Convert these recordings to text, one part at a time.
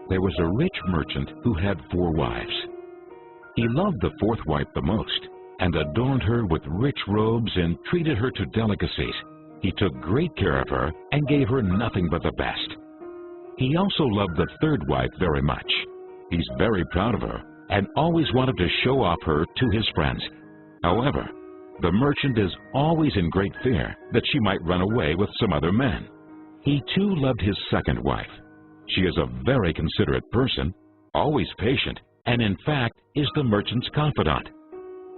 there was a rich merchant who had 4 wives. He loved the 4th wife the most, and adorned her with rich robes and treated her to delicacies. He took great care of her and gave her nothing but the best. He also loved the 3rd wife very much. He's very proud of her and always wanted to show off her to his friends. However, the merchant is always in great fear that she might run away with some other men. He too loved his 2nd wife. She is a very considerate person, always patient, and in fact is the merchant's confidant.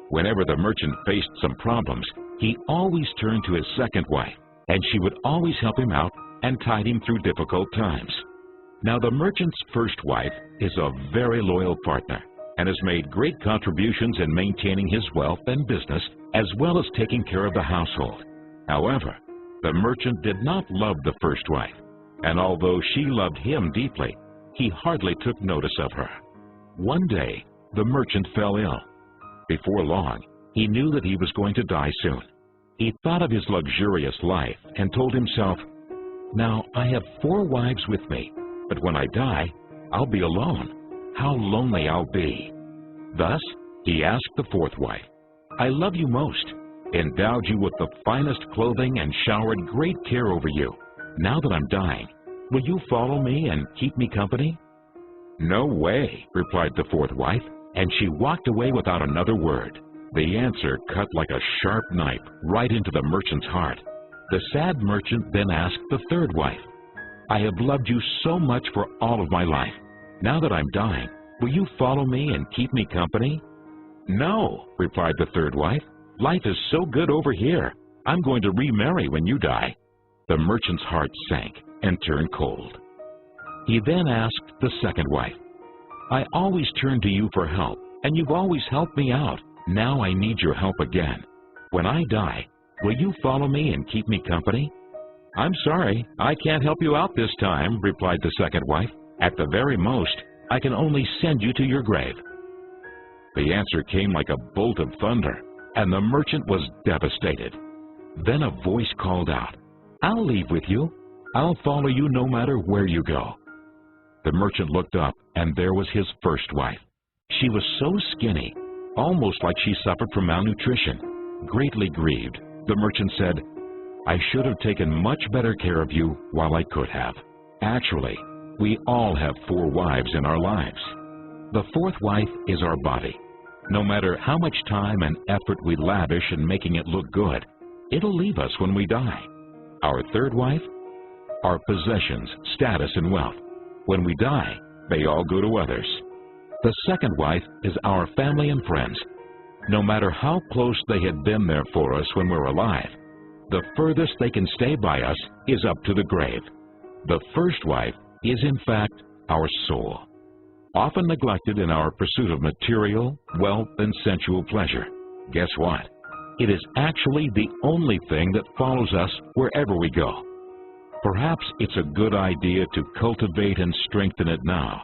Whenever the merchant faced some problems, he always turned to his 2nd wife, and she would always help him out and tide him through difficult times. Now, the merchant's 1st wife is a very loyal partner and has made great contributions in maintaining his wealth and business, as well as taking care of the household. However, the merchant did not love the 1st wife, and although she loved him deeply, he hardly took notice of her. One day, the merchant fell ill. Before long, he knew that he was going to die soon. He thought of his luxurious life and told himself, "Now I have 4 wives with me, but when I die, I'll be alone. How lonely I'll be." Thus, he asked the 4th wife, "I love you most, endowed you with the finest clothing, and showered great care over you. Now that I'm dying, will you follow me and keep me company?" "No way," replied the 4th wife, and she walked away without another word. The answer cut like a sharp knife right into the merchant's heart. The sad merchant then asked the 3rd wife, "I have loved you so much for all of my life. Now that I'm dying, will you follow me and keep me company?" "No," replied the 3rd wife. "Life is so good over here. I'm going to remarry when you die." The merchant's heart sank and turned cold. He then asked the 2nd wife, "I always turn to you for help, and you've always helped me out. Now I need your help again. When I die, will you follow me and keep me company?" "I'm sorry, I can't help you out this time," replied the 2nd wife. "At the very most, I can only send you to your grave." The answer came like a bolt of thunder, and the merchant was devastated. Then a voice called out, "I'll leave with you. I'll follow you no matter where you go." The merchant looked up, and there was his 1st wife. She was so skinny, almost like she suffered from malnutrition. Greatly grieved, the merchant said, "I should have taken much better care of you while I could have." Actually, we all have 4 wives in our lives. The 4th wife is our body. No matter how much time and effort we lavish in making it look good, it'll leave us when we die. Our 3rd wife? Our possessions, status, and wealth. When we die, they all go to others. The 2nd wife is our family and friends. No matter how close they had been there for us when we're alive, the furthest they can stay by us is up to the grave. The 1st wife is in fact our soul, often neglected in our pursuit of material, wealth, and sensual pleasure. Guess what? It is actually the only thing that follows us wherever we go. Perhaps it's a good idea to cultivate and strengthen it now,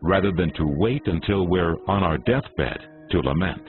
rather than to wait until we're on our deathbed to lament.